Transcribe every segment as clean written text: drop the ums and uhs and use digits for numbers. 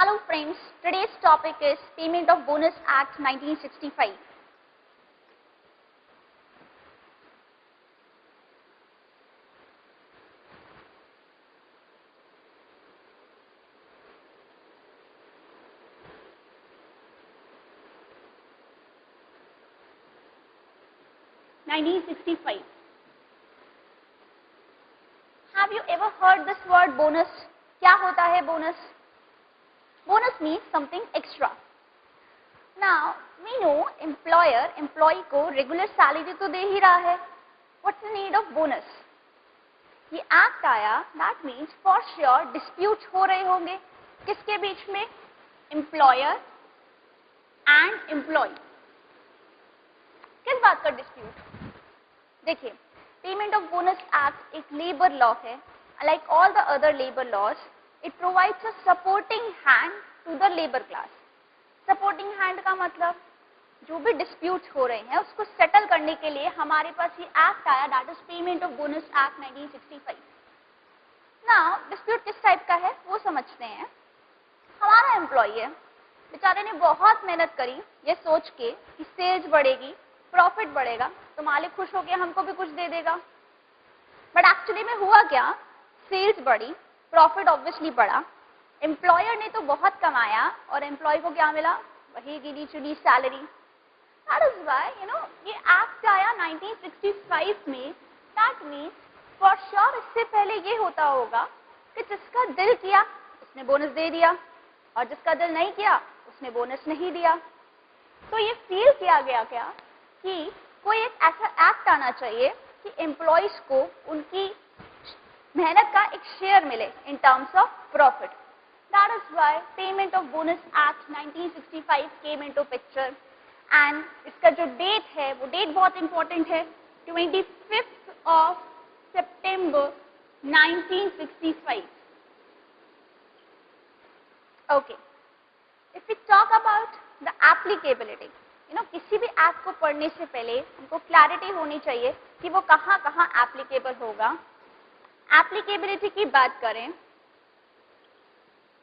Hello friends, today's topic is Payment of Bonus Act 1965. Have you ever heard this word bonus? क्या होता है bonus? Bonus means something extra. Now, we know employer, employee को regular salary तो दे ही रहा है. What's the need of bonus? ये act आया, that means for sure dispute हो रहे होंगे. किसके बीच में? Employer and employee. किस बात का dispute? देखिए, पेमेंट ऑफ बोनस एक्ट एक लेबर लॉ है. Like all the other labour laws, it provides a supporting hand to the labour class. Supporting hand का मतलब जो भी डिस्प्यूट हो रहे हैं उसको सेटल करने के लिए हमारे पास ये एक्ट आया, that is payment of bonus act 1965. Now dispute किस टाइप का है वो समझते हैं. हमारा एम्प्लॉय है, बेचारे ने बहुत मेहनत करी ये सोच के कि सेल्स बढ़ेगी, प्रॉफिट बढ़ेगा तो मालिक खुश होकर हमको भी कुछ दे देगा. बट एक्चुअली में हुआ क्या? सेल्स बढ़ी, प्रॉफिट ऑब्वियसली बढ़ा, एम्प्लॉयर ने तो बहुत कमाया और एम्प्लॉय को क्या मिला? वही गिनी चुनी सैलरी. दैट इज व्हाई ये एक्ट आया 1965 में. दैट मीन्स फॉर श्योर इससे पहले ये होता होगा कि जिसका दिल किया उसने बोनस दे दिया और जिसका दिल नहीं किया उसने बोनस नहीं दिया. तो ये फील किया गया क्या कि कोई एक ऐसा एक्ट आना चाहिए कि एम्प्लॉइज को उनकी मेहनत का एक शेयर मिले in terms of profit. That is why payment of bonus act 1965 came into picture. And इसका जो डेट है वो डेट बहुत इंपॉर्टेंट है, 25th of September 1965. Okay, if we talk about the applicability, किसी भी एक्ट को पढ़ने से पहले हमको क्लैरिटी होनी चाहिए कि वो कहाँ कहाँ एप्लीकेबल होगा. एप्लीकेबिलिटी की बात करें,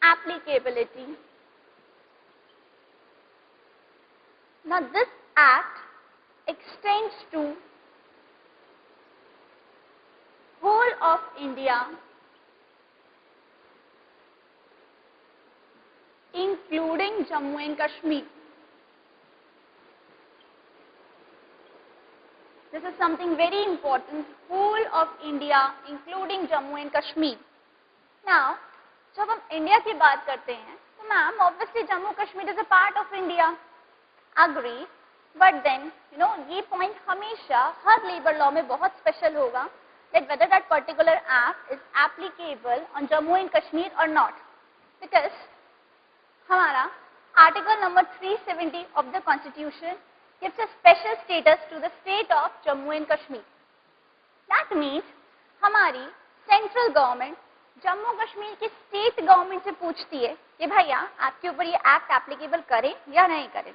applicability. Now this act extends to whole of India, including Jammu and Kashmir. This is something very important. Whole of India, including Jammu and Kashmir. Now, जब हम इंडिया की बात करते हैं तो ma'am obviously Jammu Kashmir is a part of India. Agree, but then ये point हमेशा हर लेबर लॉ में बहुत स्पेशल होगा, that whether that particular act is applicable on Jammu and Kashmir or not, because हमारा article number 370 of the Constitution gives a special status to the state of Jammu and Kashmir. That means हमारी central government Jammu Kashmir की state government से पूछती है कि भैया आपके ऊपर ये एक्ट एप्लीकेबल करें या नहीं करें.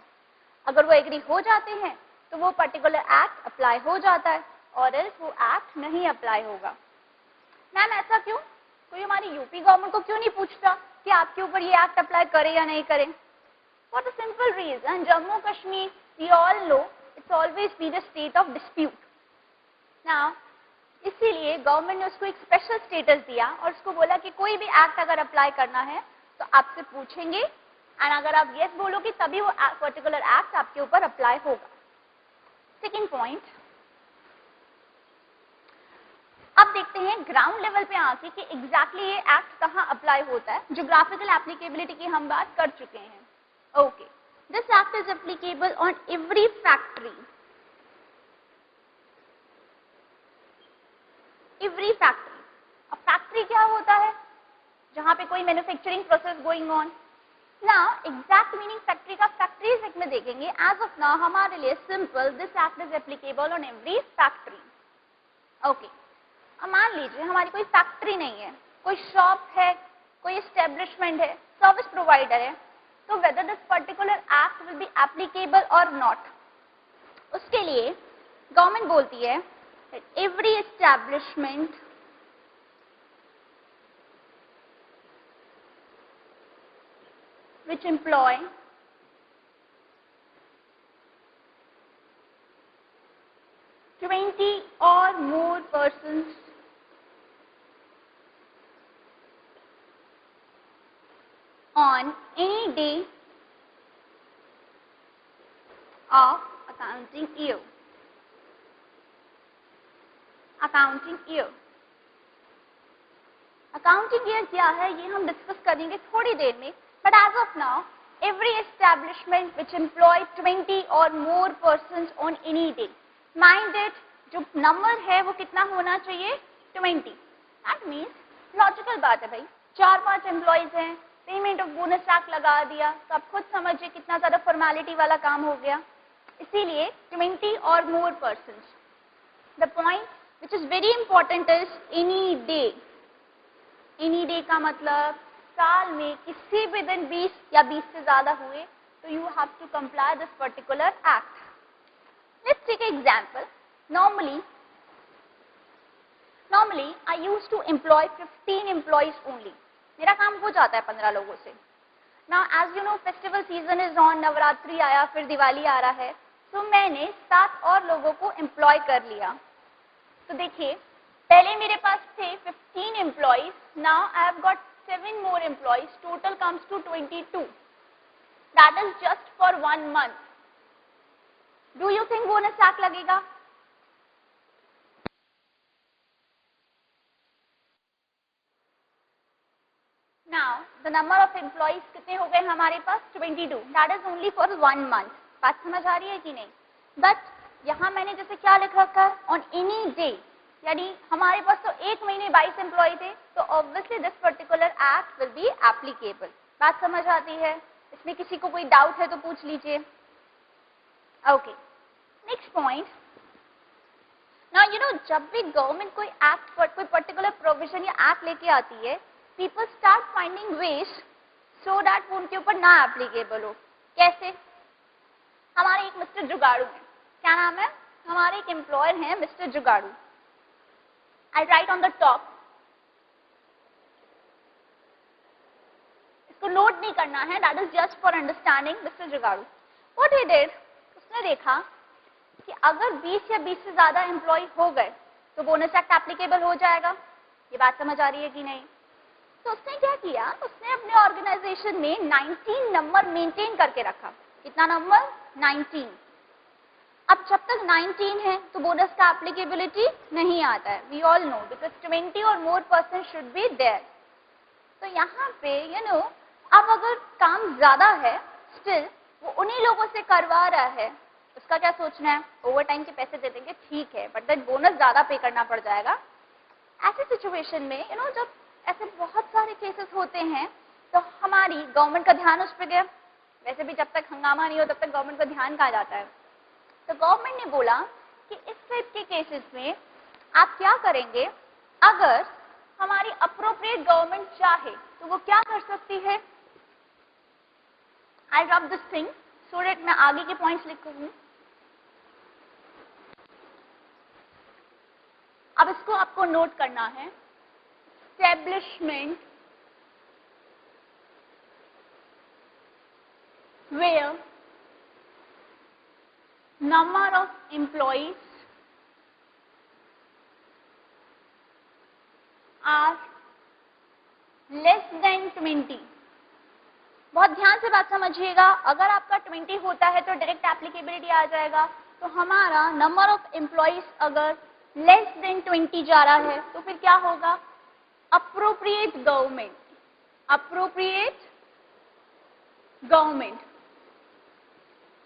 अगर वो एग्री हो जाते हैं तो वो पर्टिकुलर एक्ट अप्लाई हो जाता है और एल्स वो एक्ट नहीं अप्लाई होगा. मैम ऐसा क्यों? कोई हमारी यूपी गवर्नमेंट को क्यों नहीं पूछता कि आपके ऊपर ये एक्ट अप्लाई करें या नहीं करें? For the simple reason, Jammu Kashmir we all know it's always been a state of dispute. Now, इसीलिए गवर्नमेंट ने उसको एक स्पेशल स्टेटस दिया और उसको बोला कि कोई भी एक्ट अगर अप्लाई करना है तो आपसे पूछेंगे एंड अगर आप यस बोलोगे तभी वो पर्टिकुलर एक्ट आपके ऊपर अप्लाई होगा. सेकेंड पॉइंट, अब देखते हैं ग्राउंड लेवल पे आके कि एग्जैक्टली ये एक्ट कहाँ अप्लाई होता है. ज्योग्राफिकल एप्लीकेबिलिटी की हम बात कर चुके हैं. Okay, this act is applicable on every factory. Every factory. अब फैक्ट्री क्या होता है? जहां पे कोई manufacturing process going on. Now exact meaning factory का फैक्ट्रीज एक्ट में देखेंगे. एज ऑफ नाउ हमारे लिए simple, this act is applicable on every factory. Okay, अब मान लीजिए हमारी कोई फैक्ट्री नहीं है, कोई शॉप है, कोई एस्टेब्लिशमेंट है, सर्विस प्रोवाइडर है, तो whether this particular act will be applicable or not, उसके लिए गवर्नमेंट बोलती है that every establishment, which employ 20 or more persons on any day of accounting year. Accounting year क्या है ये हम डिस्कस करेंगे थोड़ी देर में, but as of now every establishment which employ 20 और more persons on any day, mind it, जो नंबर है वो कितना होना चाहिए, 20. दैट मीन्स लॉजिकल बात है भाई, 4-5 एम्प्लॉयज हैं, पेमेंट ऑफ बोनस एक्ट लगा दिया, तो आप खुद समझिए कितना ज्यादा फॉर्मेलिटी वाला काम हो गया. इसीलिए 20 और more persons. The point which is very important is any day. Any day का मतलब साल में किसी भी दिन 20 या 20 से ज्यादा हुए तो you have to comply this particular act. Let's take an example. Normally I used to employ 15 employees only. मेरा काम हो जाता है 15 लोगों से. Now as you know festival season is on, Navratri आया, फिर दिवाली आ रहा है, तो मैंने 7 और लोगों को एम्प्लॉय कर लिया. तो देखिए पहले मेरे पास थे 15 employees, now I have got 7 more employees, total comes to 22. That is just for 1 month. Do you think bonus act लगेगा? Now the number of employees कितने हो गए हमारे पास, 22. That is only for 1 month. बात समझ आ रही है कि नहीं? बट यहाँ मैंने जैसे क्या लिख रखा है, ऑन एनी डे, यानी हमारे पास तो 1 महीने 22 एम्प्लॉय थे, तो obviously this particular act will be applicable. बात समझ आती है? इसमें किसी को कोई डाउट है तो पूछ लीजिए. Okay, next point. Now you know जब भी गवर्नमेंट कोई एक्ट पर कोई पर्टिकुलर प्रोविजन या एक्ट लेके आती है, people start finding ways so that वो उनके ऊपर ना एप्लीकेबल हो. कैसे? हमारे एक मिस्टर जुगाड़ू है, क्या नाम है, हमारे एक एम्प्लॉयर हैं mister Jugaadu. I write on the top, इसको नोट नहीं करना है, that is just for understanding. Mister Jugaadu what he did, उसने देखा कि अगर 20 या 20 से ज्यादा एम्प्लॉय हो गए तो बोनस एक्ट एप्लीकेबल हो जाएगा. ये बात समझ आ रही है कि नहीं? तो उसने क्या किया, उसने अपने ऑर्गेनाइजेशन में 19 नंबर मेंटेन करके रखा. कितना नंबर? 19. अब जब तक 19 है तो बोनस का एप्लीकेबिलिटी नहीं आता है. वी ऑल नो बिकॉज 20 और more person should be there. तो यहाँ पे यू नो अब अगर काम ज्यादा है, स्टिल वो उन्हीं लोगों से करवा रहा है, उसका क्या सोचना है, ओवर टाइम के पैसे दे देंगे ठीक है, बट देन बोनस ज्यादा पे करना पड़ जाएगा. ऐसे सिचुएशन में यू नो जब ऐसे बहुत सारे केसेस होते हैं तो हमारी गवर्नमेंट का ध्यान उस पर गया. वैसे भी जब तक हंगामा नहीं हो तब तक गवर्नमेंट का ध्यान कहाँ जाता है. तो गवर्नमेंट ने बोला कि इस टाइप के केसेस में आप क्या करेंगे, अगर हमारी अप्रोप्रिएट गवर्नमेंट चाहे तो वो क्या कर सकती है. I drop this thing so that मैं आगे के पॉइंट्स लिखूंगी. अब इसको आपको नोट करना है. Establishment where number of employees are less than 20. बहुत ध्यान से बात समझिएगा. अगर आपका 20 होता है तो डायरेक्ट एप्लीकेबिलिटी आ जाएगा. तो हमारा नंबर ऑफ एम्प्लॉइज अगर लेस देन 20 जा रहा है तो फिर क्या होगा, appropriate government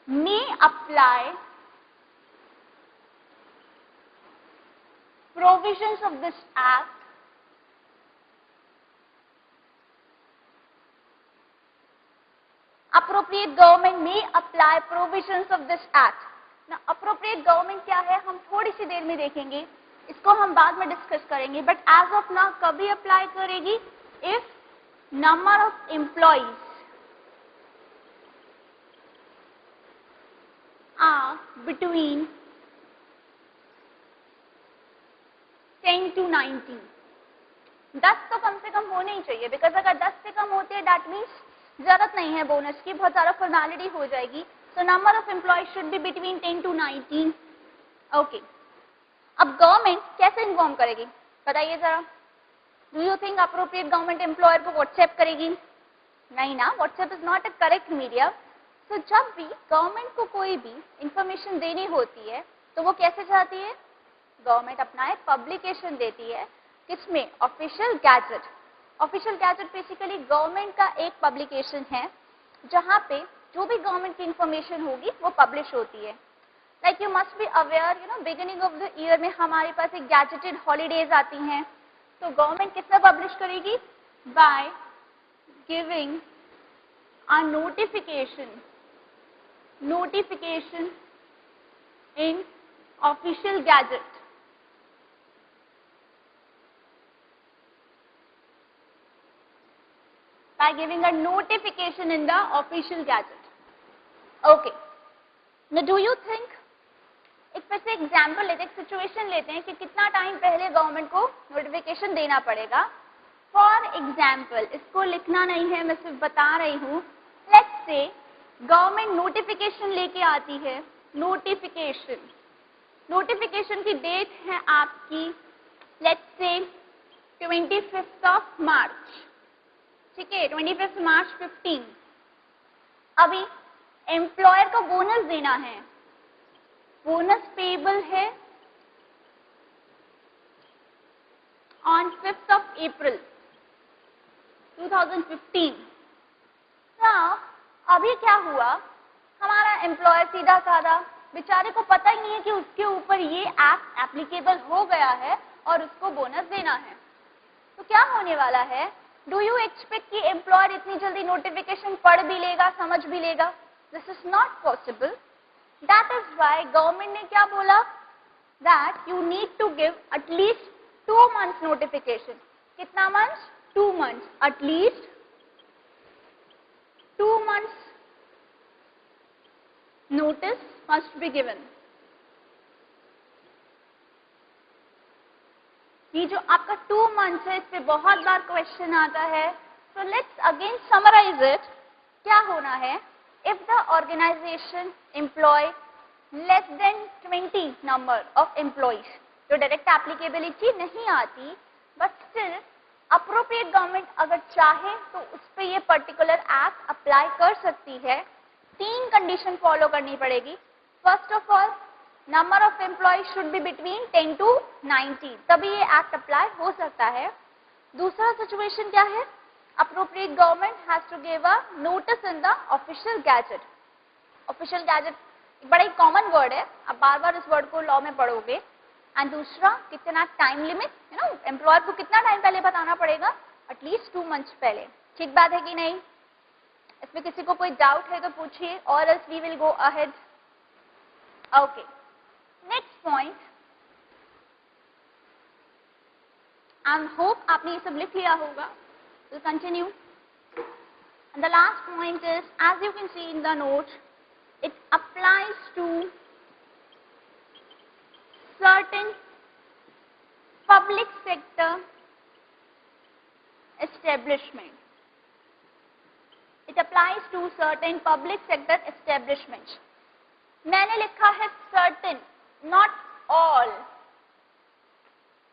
may apply provisions of this act appropriate government may apply provisions of this act. Now appropriate government क्या है हम थोड़ी सी देर में देखेंगे, इसको हम बाद में डिस्कस करेंगे. बट एज ऑफ नाउ कभी अप्लाई करेगी, if number of employees are between 10 to 19. 10 तो कम से कम होने ही चाहिए, बिकॉज अगर 10 से कम होते हैं दैट मीन्स जरूरत नहीं है बोनस की, बहुत ज़्यादा फॉर्मेलिटी हो जाएगी. So number of employ should be between 10 to 19. Okay. अब गवर्नमेंट कैसे इन्फॉर्म करेगी बताइए जरा. Do you think appropriate government employer को व्हाट्सएप करेगी? नहीं ना, WhatsApp is not a correct media. तो जब भी गवर्नमेंट को कोई भी इंफॉर्मेशन देनी होती है तो वो कैसे चाहती है? गवर्नमेंट अपना एक पब्लिकेशन देती है. किसमें? Official gazette. Official gadget basically government का एक पब्लिकेशन है जहां पे जो भी गवर्नमेंट की इंफॉर्मेशन होगी वो पब्लिश होती है. Like you must be aware, beginning of the year में हमारे पास एक गैजेटेड हॉलीडेज आती हैं. तो गवर्नमेंट किसमें पब्लिश करेगी? Bye giving a notification in official gazette. By giving a notification in the official gazette. Okay. Now do you think, एक फिर से एग्जाम्पल लेते हैं, एक सिचुएशन लेते हैं कि कितना टाइम पहले गवर्नमेंट को नोटिफिकेशन देना पड़ेगा. फॉर एग्जाम्पल, इसको लिखना नहीं है, मैं सिर्फ बता रही हूँ. लेट्स से गवर्नमेंट नोटिफिकेशन लेके आती है. नोटिफिकेशन की डेट है आपकी लेट्स से 25 मार्च. ठीक है, 25 मार्च 15. अभी एम्प्लॉयर को बोनस देना है. बोनस पेबल है on 5th of April 2015. Now, अभी क्या हुआ, हमारा एम्प्लॉयर सीधा साधा बेचारे को पता ही नहीं है कि उसके ऊपर ये एक्ट एप्लीकेबल हो गया है और उसको बोनस देना है. तो क्या होने वाला है? डू यू एक्सपेक्ट कि एम्प्लॉयर इतनी जल्दी नोटिफिकेशन पढ़ भी लेगा, समझ भी लेगा? This is not possible. That is why government ने क्या बोला? That you need to give at least 2 months notification. कितना months? 2 months. At least 2 months notice must be given. ये जो आपका 2 months है, इस पे बहुत बार क्वेश्चन आता है. So let's again summarize it. क्या होना है? If the organization employ less than 20 number of employees, जो डायरेक्ट एप्लीकेबिलिटी नहीं आती, बट स्टिल अप्रोप्रिएट गवर्नमेंट अगर चाहे तो उस पर ये पर्टिकुलर एक्ट अप्लाई कर सकती है. 3 कंडीशन फॉलो करनी पड़ेगी. First of all, number of employ should be between 10 to 19, तभी ये एक्ट अप्लाई हो सकता है. दूसरा सिचुएशन क्या है? Appropriate government has to give a notice in the official gazette. Official gazette बड़ा ही कॉमन वर्ड है, आप बार बार इस वर्ड को लॉ में पढ़ोगे. एंड दूसरा, कितना टाइम लिमिट, एम्प्लॉयर को कितना टाइम पहले बताना पड़ेगा? एटलीस्ट 2 months पहले. ठीक बात है कि नहीं? इसमें किसी को कोई डाउट है तो पूछिए, और else we will go ahead. Okay, next point. I hope आपने ये सब लिख लिया होगा. Will continue. And the last point is, as you can see in the note, it applies to certain public sector establishment. It applies to certain public sector establishments. मैंने लिखा है certain, not all.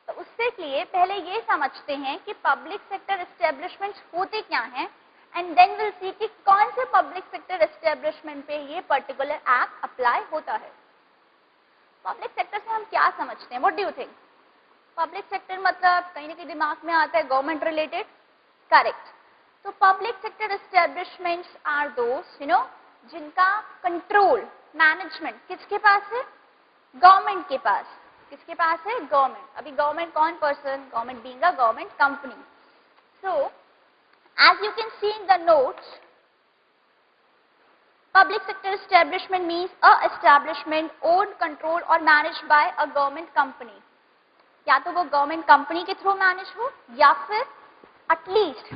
तो उससे लिए पहले ये समझते हैं कि पब्लिक सेक्टर एस्टेब्लिशमेंट्स होते क्या हैं, एंड देन विल सी कि कौन से पब्लिक सेक्टर एस्टेब्लिशमेंट पे ये पर्टिकुलर एक्ट अप्लाई होता है. पब्लिक सेक्टर से हम क्या समझते हैं? What do you think? Public sector मतलब कहीं ना कहीं दिमाग में आता है गवर्नमेंट रिलेटेड. करेक्ट. तो public sector establishments are those जिनका कंट्रोल, मैनेजमेंट किसके पास है? गवर्नमेंट के पास. किसके पास है? गवर्नमेंट. अभी गवर्नमेंट कौन person? Government being a government company. So as you can see in the notes, public sector establishment means a establishment owned, controlled or managed by a government company. या तो वो government company के through manage हो, या फिर at least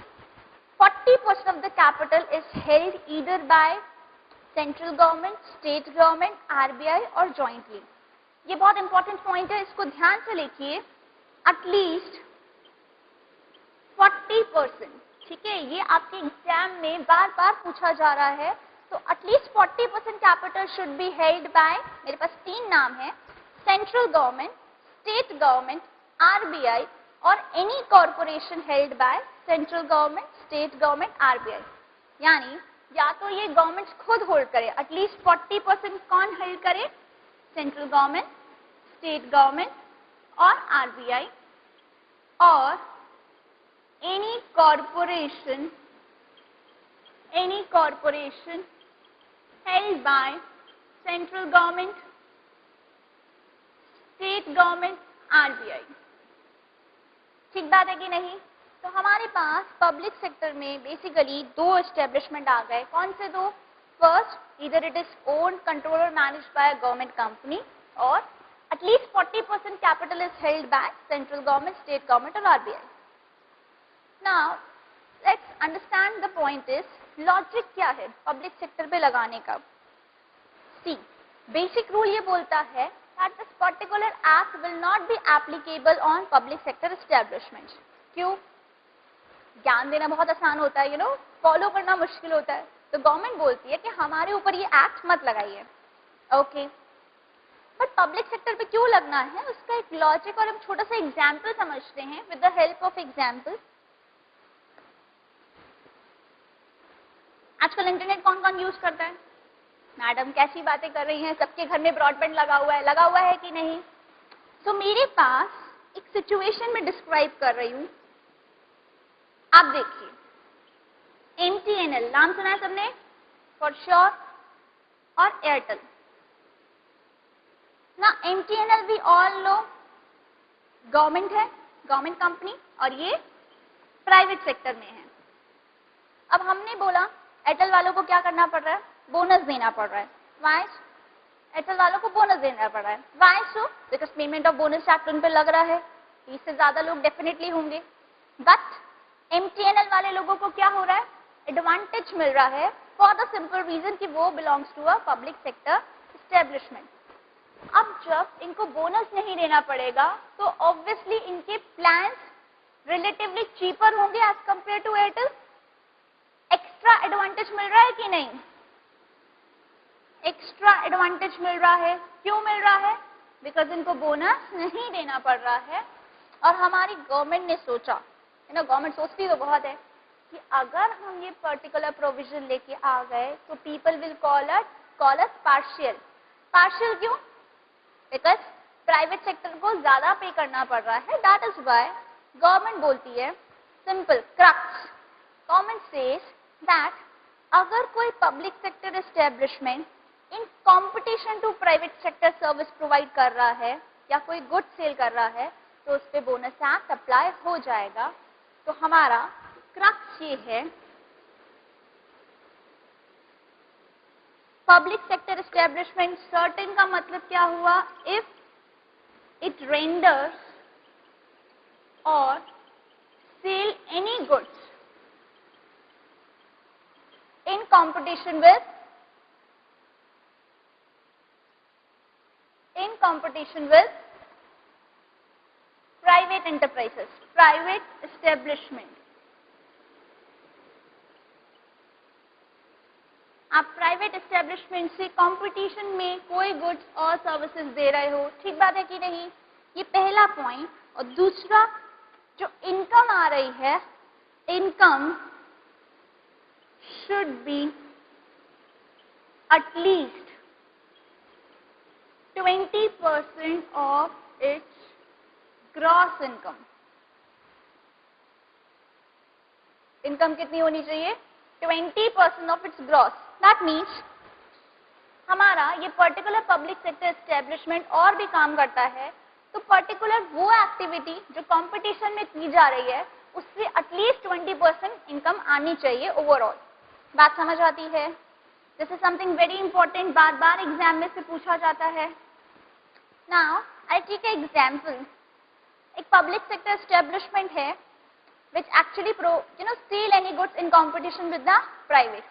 40% of the capital is held either by central government, state government, RBI or jointly. ये बहुत important point है, इसको ध्यान से लिखिए. at least 40%. ठीक है, ये आपके एग्जाम में बार बार पूछा जा रहा है। तो at least 40% capital should be held by, मेरे पास 3 नाम है, central government, state government, RBI, और any corporation held by central government, state government, RBI. यानी या तो ये गवर्नमेंट खुद होल्ड करे, एटलीस्ट 40% कौन हेल्ड करे, सेंट्रल गवर्नमेंट, स्टेट गवर्नमेंट और आरबीआई, और any corporation held by central government, state government, RBI। ठीक बात है कि नहीं? तो हमारे पास पब्लिक सेक्टर में बेसिकली 2 एस्टेब्लिशमेंट आ गए। कौन से 2? First, either it is owned, controlled or managed by a government company, or at least 40% capital is held by central government, state government or RBI। Now, let's understand the point is, logic क्या है public sector पे लगाने का? See, basic rule ये बोलता है that this particular act will not be applicable on public sector establishments। क्यों? ज्ञान देना बहुत आसान होता है, फॉलो करना मुश्किल होता है। तो गवर्नमेंट बोलती है कि हमारे ऊपर ये एक्ट मत लगाइए, ओके। बट पब्लिक सेक्टर पे क्यों लगना है, उसका एक लॉजिक और हम छोटा सा एग्जाम्पल समझते हैं with the help of example. आजकल इंटरनेट कौन कौन यूज करता है? मैडम कैसी बातें कर रही हैं, सबके घर में ब्रॉडबैंड लगा हुआ है कि नहीं? तो मेरे पास एक सिचुएशन में डिस्क्राइब कर रही हूं। आप देखिए, MTNL नाम सुना है सबने, फॉर श्योर, और एयरटेल ना। MTNL we all know government है, गवर्नमेंट कंपनी, और ये प्राइवेट सेक्टर में है। अब हमने बोला एयरटेल वालों को क्या करना पड़ रहा है, बोनस देना पड़ रहा है। वाई? एयरटेल वालों को बोनस देना पड़ रहा है। Why so? Because payment of bonus act उन पे लग रहा है, इससे ज्यादा लोग डेफिनेटली होंगे। बट MTNL वाले लोगों को क्या हो रहा है, एडवांटेज मिल रहा है, फॉर द सिंपल रीजन कि वो belongs to a public sector establishment. अब जब इनको बोनस नहीं देना पड़ेगा तो ऑब्वियसली इनके प्लान्स रिलेटिवली चीपर होंगे as compared to Airtel. Extra advantage मिल रहा है कि नहीं? एक्स्ट्रा एडवांटेज मिल रहा है। क्यों मिल रहा है? बिकॉज इनको बोनस नहीं देना पड़ रहा है। और हमारी गवर्नमेंट ने सोचा, गवर्नमेंट सोचती तो बहुत है कि अगर हम ये पर्टिकुलर प्रोविजन लेके आ गए तो people will call us partial. Partial क्यों? बिकॉज प्राइवेट सेक्टर को ज्यादा पे करना पड़ रहा है। दैट इज वाई गवर्नमेंट बोलती है, simple crux, government says that अगर कोई public sector establishment in competition to private sector service provide कर रहा है या कोई गुड सेल कर रहा है तो उस पर बोनस एक्ट अप्लाई हो जाएगा। तो हमारा क्रक्स ये है, पब्लिक सेक्टर एस्टेब्लिशमेंट सर्टेन का मतलब क्या हुआ? इफ इट रेंडर्स और sell any goods in competition with private enterprises, private establishment। आप प्राइवेट एस्टेब्लिशमेंट से कंपटीशन में कोई गुड्स और सर्विसेज दे रहे हो, ठीक बात है कि नहीं? ये पहला पॉइंट। और दूसरा, जो इनकम आ रही है, income should be at least 20% of its gross income। Income कितनी होनी चाहिए? 20% of its gross। That means हमारा ये पर्टिकुलर पब्लिक सेक्टर एस्टेब्लिशमेंट और भी काम करता है तो पर्टिकुलर वो एक्टिविटी जो कंपटीशन में की जा रही है उससे एटलीस्ट 20% इनकम आनी चाहिए ओवरऑल। बात समझ आती है? This is something very important, बार बार एग्जाम में से पूछा जाता है। Now I take an example. एक पब्लिक सेक्टर एस्टेब्लिशमेंट है which actually steal any goods in competition with the private।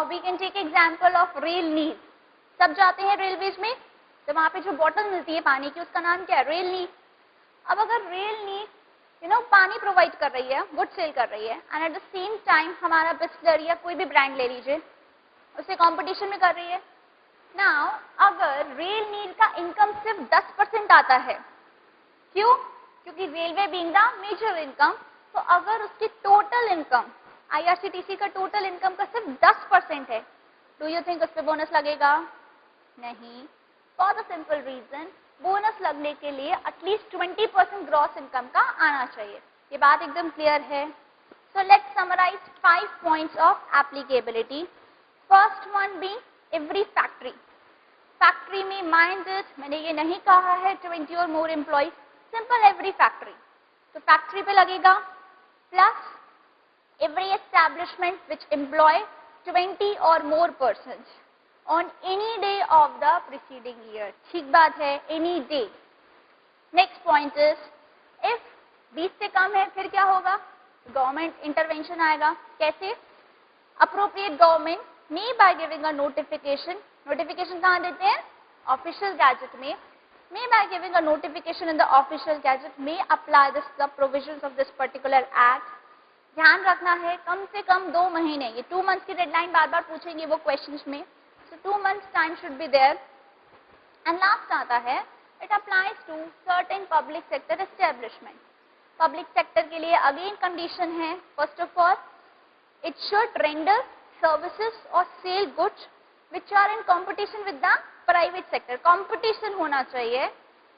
We can take example of rail need. सब जाते हैं रेलवेज में, तो वहां पे जो बॉटल मिलती है पानी की उसका नाम क्या है? Rail need. अब अगर रेल नीड पानी प्रोवाइड कर रही है, गुड सेल कर रही है, and at the same time हमारा बिस्लरी या कोई भी ब्रांड ले लीजिए, उससे कंपटीशन में कर रही है। नाउ अगर रेल नील का इनकम सिर्फ 10% आता है, क्यों? क्योंकि railway being the major income, तो अगर उसकी टोटल इनकम आईआरसीटीसी का टोटल इनकम का सिर्फ 10% है, डू यू थिंक उस पर बोनस लगेगा? नहीं, for the simple reason bonus लगने के लिए एटलीस्ट 20% ग्रॉस इनकम का आना चाहिए। ये बात एकदम क्लियर है। So let's summarise 5 points of applicability. First one be every factory. Factory में माइंडेड, मैंने ये नहीं कहा है 20 और more employees, simple every factory, तो फैक्ट्री पे लगेगा। Plus every establishment which employ 20 और more persons on any day of the preceding year। ठीक बात है, any day। Next point is if 20 से कम है फिर क्या होगा? गवर्नमेंट इंटरवेंशन आएगा। कैसे? Appropriate government may by giving a notification, notification कहाँ देते हैं? ऑफिशियल गैजेट में। May by giving a notification in the official gazette may apply this the provisions of this particular act. ध्यान रखना है कम से कम 2 महीने, ये 2 मंथ्स की डेडलाइन बार बार पूछेंगे वो क्वेश्चंस में, so 2 months time should be there। and last आता है it applies to certain public sector establishment। public sector के लिए again condition है, first of all it should render services or sell goods which are in competition with the private sector। competition होना चाहिए।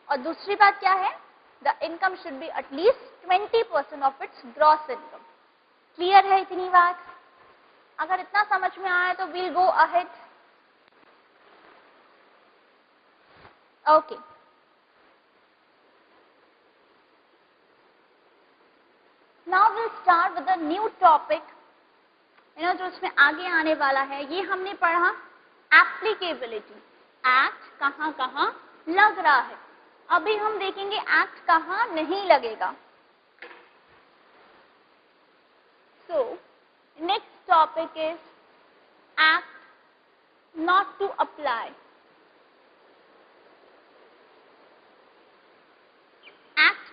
और दूसरी बात क्या है? the income should be at least 20% of its gross income। clear है इतनी बात? अगर इतना समझ में आया तो we'll go ahead। Okay। Now we'll start with a new topic। जो इसमें आगे आने वाला है, ये हमने पढ़ा एप्लीकेबिलिटी, एक्ट कहाँ कहाँ लग रहा है। अभी हम देखेंगे एक्ट कहाँ नहीं लगेगा। So next topic is act not to apply।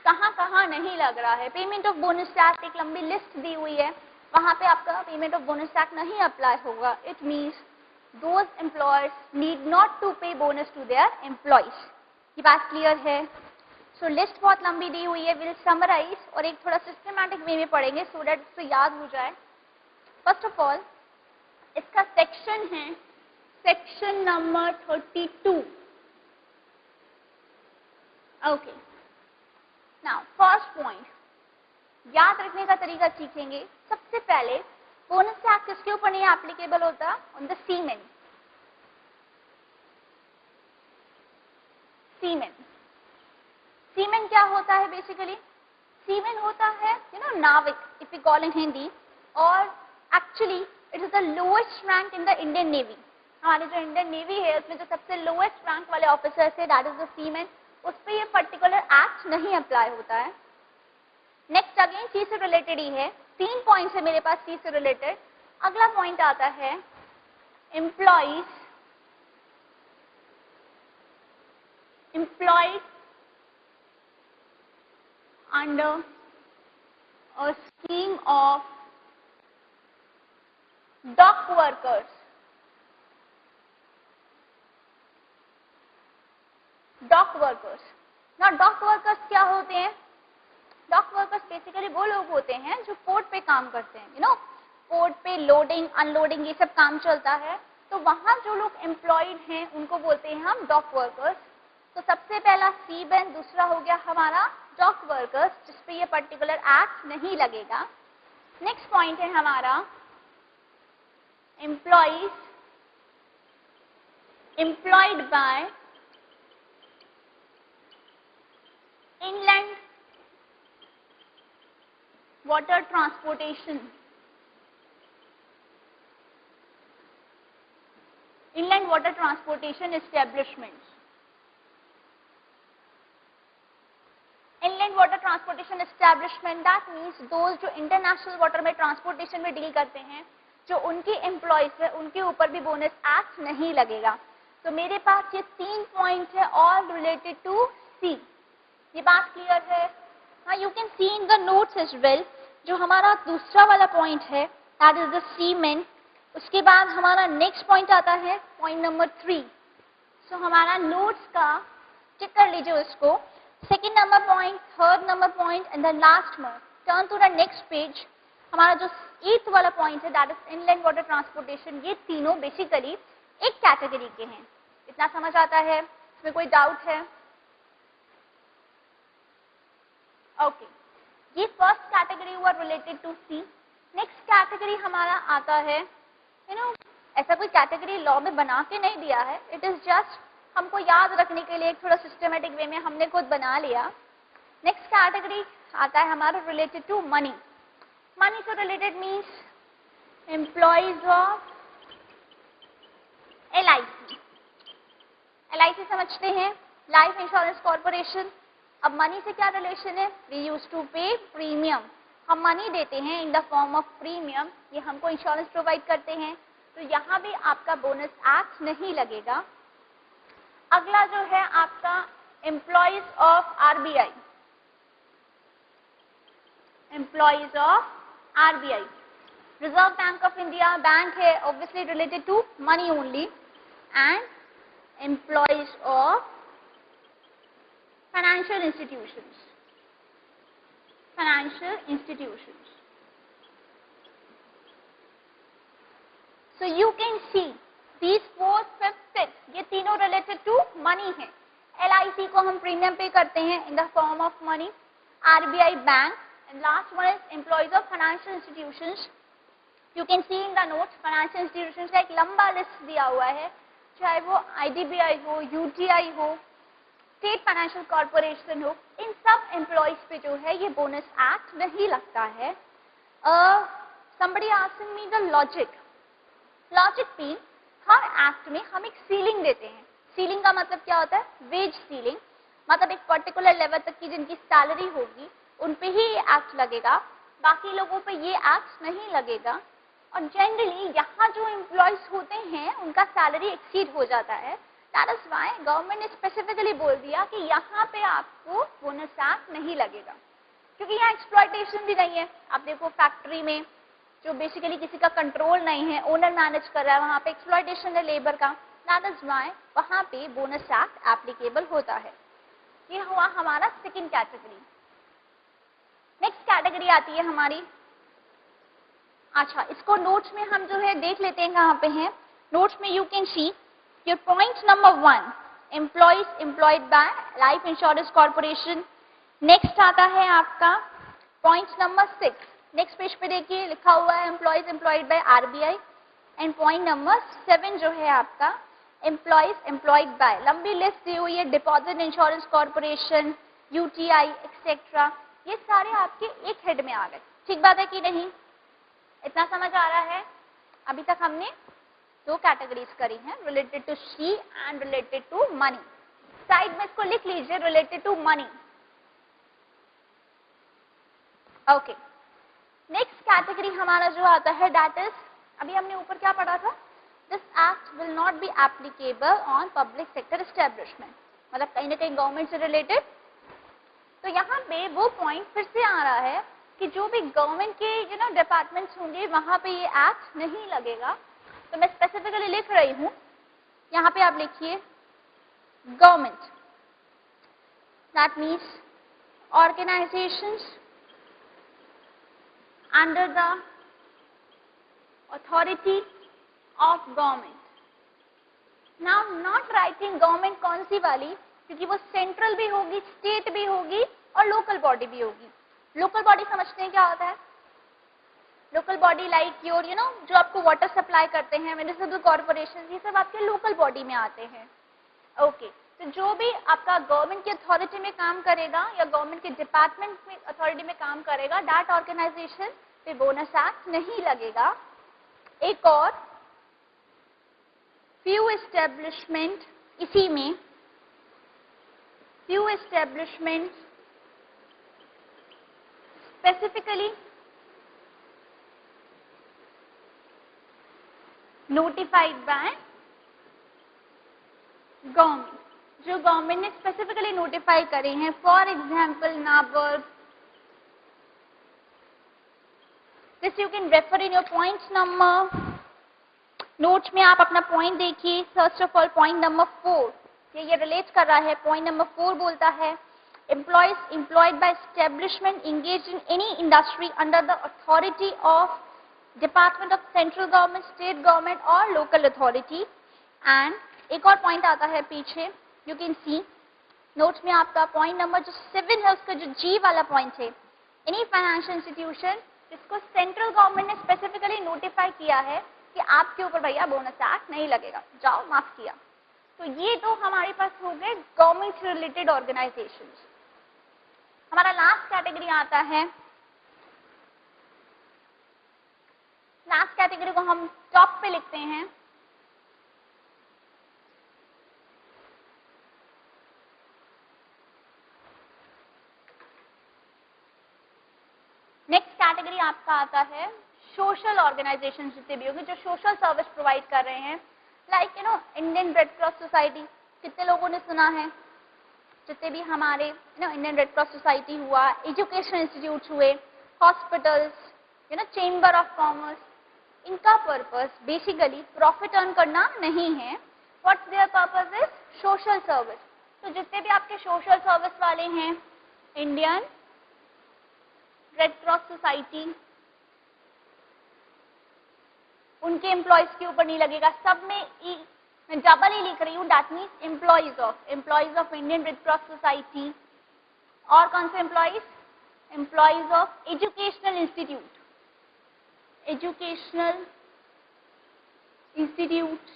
कहाँ कहाँ नहीं लग रहा है। पेमेंट ऑफ बोनस टैक्स एक लंबी लिस्ट दी हुई है, वहां पे आपका पेमेंट ऑफ बोनस टैक्स नहीं अप्लाई होगा। It means those employers need not to pay bonus to their employees. ये बात क्लियर है? सो लिस्ट बहुत लंबी दी हुई है, विल समराइज और एक थोड़ा सिस्टमैटिक वे में पढ़ेंगे सो दैट इससे याद हो जाए। फर्स्ट ऑफ ऑल इसका सेक्शन है section number 32। Okay, now first point याद रखने का तरीका सीखेंगे। सबसे पहले बोनस टैक्स किसके ऊपर नहीं एप्लीकेबल होता? ऑन द सीमेन। सीमेन, सीमेन क्या होता है? बेसिकली सीमेन होता है नाविक, if you call in Hindi, और actually it is the lowest rank in the Indian navy. हमारे जो इंडियन नेवी है उसमें जो सबसे लोएस्ट रैंक वाले ऑफिसर्स है दैट इज द सीमेन। उस पर ये पर्टिकुलर एक्ट नहीं अप्लाई होता है। नेक्स्ट अगेन सी से रिलेटेड ही है, 3 पॉइंट्स है मेरे पास सी से रिलेटेड। अगला पॉइंट आता है employees employed under a scheme of dock workers। Dock workers ना, डॉक वर्कर्स क्या होते हैं? डॉक वर्कर्स बेसिकली वो लोग होते हैं जो पोर्ट पे काम करते हैं। पोर्ट पे लोडिंग अनलोडिंग ये सब काम चलता है, तो वहां जो लोग एम्प्लॉयड हैं उनको बोलते हैं हम डॉक वर्कर्स। तो सबसे पहला सीमेन, दूसरा हो गया हमारा डॉक वर्कर्स, जिसपे ये पर्टिकुलर एक्ट नहीं लगेगा। नेक्स्ट पॉइंट है हमारा employees employed by inland water transportation। inland water transportation establishments। inland water transportation establishment that means those जो international water में transportation में डील करते हैं, जो उनके एम्प्लॉयज है उनके ऊपर भी बोनस एक्ट नहीं लगेगा। तो मेरे पास ये 3 पॉइंट है ऑल रिलेटेड टू सी। ये बात क्लियर है? Now you can see in the notes as well, जो हमारा दूसरा वाला पॉइंट है that is the cement. उसके बाद हमारा नेक्स्ट पॉइंट आता है पॉइंट नंबर 3. सो हमारा नोट्स का चेक कर लीजिए उसको. Second number point, third number point and the last one. Turn to the next page. हमारा जो 8th वाला पॉइंट है that is inland water transportation. ये तीनों बेसिकली एक कैटेगरी के हैं. इतना समझ आता है? इसमें कोई डाउट है? ओके, ये फर्स्ट कैटेगरी हुआ related to sea. Next category हमारा आता है, ऐसा कोई कैटेगरी लॉ में बना के नहीं दिया है, इट इज जस्ट हमको याद रखने के लिए एक थोड़ा सिस्टमेटिक वे में हमने खुद बना लिया. नेक्स्ट कैटेगरी आता है हमारा रिलेटेड टू मनी. मनी से related means employees of LIC. LIC समझते हैं, लाइफ इंश्योरेंस कॉर्पोरेशन. अब मनी से क्या रिलेशन है? वी यूज टू पे प्रीमियम. हम मनी देते हैं in the form of premium. ये हमको इंश्योरेंस प्रोवाइड करते हैं. तो यहाँ भी आपका बोनस एक्ट नहीं लगेगा. अगला जो है आपका employees of RBI. Employees of RBI, reserve bank of India bank है, obviously related to money only. And employees of financial institutions. Financial institutions. So you can see these 4th, 5th, 6th ये तीनों related to money है. LIC को हम premium पे करते हैं in the form of money. RBI bank and last one is employees of financial institutions. You can see in the notes financial institutions का एक लंबा लिस्ट दिया हुआ है, चाहे वो IDBI हो, UTI हो, स्टेट फाइनेंशियल कॉर्पोरेशन हो. इन सब एम्प्लॉयज पे जो है ये बोनस एक्ट नहीं लगता है. somebody asked me the logic भी हर एक्ट में हम एक सीलिंग देते हैं. सीलिंग का मतलब क्या होता है? Wage ceiling. मतलब एक पर्टिकुलर लेवल तक की जिनकी सैलरी होगी उन पे ही ये एक्ट लगेगा, बाकी लोगों पे ये एक्ट नहीं लगेगा. और जनरली यहाँ जो एम्प्लॉयज होते हैं उनका सैलरी एक्सीड हो जाता है. That is why गवर्नमेंट ने स्पेसिफिकली बोल दिया कि यहाँ पे आपको बोनस एक्ट नहीं लगेगा, क्योंकि यहाँ एक्सप्लॉयटेशन भी नहीं है. आप देखो फैक्ट्री में जो बेसिकली किसी का कंट्रोल नहीं है, ओनर मैनेज कर रहा है, वहाँ पे एक्सप्लॉयटेशन है लेबर का. That is why वहाँ पे बोनस एक्ट एप्लीकेबल होता है. ये हुआ हमारा सेकेंड कैटेगरी. नेक्स्ट कैटेगरी आती है हमारी. अच्छा, इसको नोट्स में हम जो है देख लेते हैं कहाँ पे है. नोट्स में you can C your point number 1, employees employed by life insurance corporation. next आता है आपका point number 6. next पेज पे देखिए लिखा हुआ है employees employed by RBI. and point number 7 जो है आपका employees employed by, लंबी लिस्ट दी हुई है, deposit insurance corporation, UTI etc. ये सारे आपके एक हेड में आ गए. ठीक बात है कि नहीं? इतना समझ आ रहा है? अभी तक हमने 2 कैटेगरीज करी हैं, related to sea and related to money. Side में इसको लिख लीजिए, related to money. Okay, next category हमारा जो आता है दैट इज, अभी हमने ऊपर क्या पढ़ा था? This act will not be applicable on public sector establishment. मतलब कहीं ना कहीं गवर्नमेंट से रिलेटेड. तो यहाँ पे वो पॉइंट फिर से आ रहा है कि जो भी गवर्नमेंट के डिपार्टमेंट्स होंगे वहां पे ये एक्ट नहीं लगेगा. तो मैं स्पेसिफिकली लिख रही हूं, यहाँ पे आप लिखिए government. That means organisations under the authority of government. Now not writing government कौन सी वाली, क्योंकि वो सेंट्रल भी होगी, स्टेट भी होगी और लोकल बॉडी भी होगी. लोकल बॉडी समझते हैं क्या होता है? लोकल बॉडी लाइक योर जो आपको वाटर सप्लाई करते हैं, म्युनिसिपल कॉर्पोरेशन, ये सब आपके लोकल बॉडी में आते हैं. ओके, तो जो भी आपका गवर्नमेंट की अथॉरिटी में काम करेगा या गवर्नमेंट के डिपार्टमेंट में अथॉरिटी में काम करेगा, दैट ऑर्गेनाइजेशन पे बोनस एक्ट नहीं लगेगा. एक और फ्यू एस्टेब्लिशमेंट, इसी में few establishment specifically notified by government, जो गवर्नमेंट ने स्पेसिफिकली नोटिफाई करे हैं. For example NABARD, this you can refer in your point number, notes में आप अपना पॉइंट देखिए. First of all point number 4, ये रिलेट कर रहा है. पॉइंट नंबर 4 बोलता है employees employed by establishment engaged in any industry under the authority of Department of Central Government, State Government or Local Authority. And एक और point आता है पीछे, यू कैन सी नोट्स में आपका पॉइंट नंबर जो 7 है उसका जो जी वाला पॉइंट है, एनी फाइनेंशियल इंस्टीट्यूशन जिसको सेंट्रल गवर्नमेंट ने स्पेसिफिकली नोटिफाई किया है कि आपके ऊपर भैया बोनस एक्ट नहीं लगेगा, जाओ माफ किया. तो ये तो हमारे पास हो गए गवर्नमेंट से रिलेटेड ऑर्गेनाइजेशंस. हमारा लास्ट कैटेगरी आता है, लास्ट कैटेगरी को हम टॉप पे लिखते हैं. नेक्स्ट कैटेगरी आपका आता है सोशल ऑर्गेनाइजेशन, जितने भी होंगे जो सोशल सर्विस प्रोवाइड कर रहे हैं, like Indian red cross society. कितने लोगों ने सुना है? जितने भी हमारे इंडियन रेड क्रॉस सोसाइटी हुआ, एजुकेशनल इंस्टीट्यूट हुए, हॉस्पिटल्स, चेंबर ऑफ कॉमर्स, इनका पर्पस बेसिकली प्रॉफिट अर्न करना नहीं है. What's there purpose is social service. तो जितने भी आपके सोशल सर्विस वाले हैं, इंडियन रेड क्रॉस सोसाइटी, उनके एम्प्लॉयज के ऊपर नहीं लगेगा. सब में मैं डबल ही लिख रही हूँ, that means employees of Indian red cross society. और कौन से employees? Employees of educational institute, educational institute.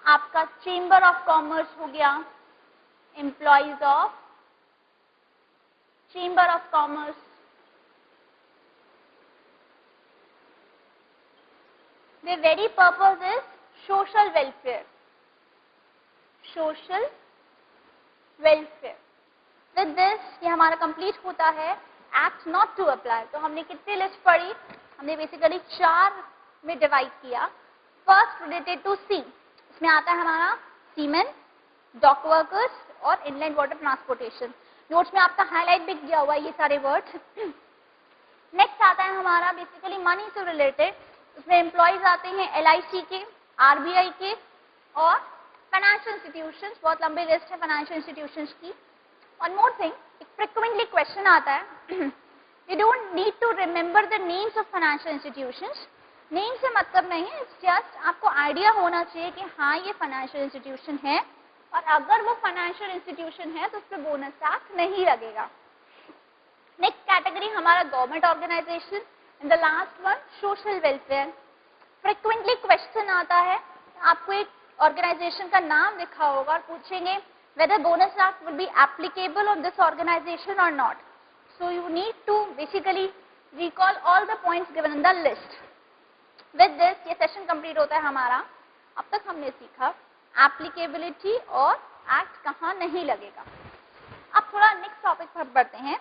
आपका चेंबर ऑफ कॉमर्स हो गया, employees of chamber of commerce. Their very purpose is social welfare. Social welfare. With this ये हमारा complete होता है एक्ट नॉट टू अप्लाई. तो हमने कितनी लिस्ट पढ़ी? हमने बेसिकली 4 में डिवाइड किया. फर्स्ट रिलेटेड टू सी, इसमें आता है हमारा सीमेन, डॉक वर्कर्स और इनलैंड वाटर ट्रांसपोर्टेशन. नोट्स में आपका हाईलाइट भी किया हुआ है ये सारे वर्ड्स. नेक्स्ट आता है हमारा बेसिकली मनी से रिलेटेड. उसमें एम्प्लॉयज आते हैं LIC के, RBI के और फाइनेंशियल इंस्टीट्यूशंस. बहुत लंबी लिस्ट है फाइनेंशियल इंस्टीट्यूशंस की. वन मोर थिंग, एक फ्रिक्वेंटली क्वेश्चन आता है, you don't need to remember the names of financial institutions. Name से मतलब नहीं है, इट्स जस्ट आपको आइडिया होना चाहिए कि हाँ ये फाइनेंशियल इंस्टीट्यूशन है, और अगर वो फाइनेंशियल इंस्टीट्यूशन है तो उस पर बोनस एक्ट नहीं लगेगा. नेक्स्ट कैटेगरी हमारा government organisation. In the last one, social welfare. Frequently question आता है, आपको एक ऑर्गेनाइजेशन का नाम लिखा होगा और पूछेंगे whether bonus act will be applicable on this organization or not. So you need to basically recall all the points given in the list. With this ये सेशन कंप्लीट होता है हमारा. अब तक हमने सीखा एप्लीकेबिलिटी और एक्ट कहाँ नहीं लगेगा. अब थोड़ा नेक्स्ट टॉपिक पर बढ़ते हैं.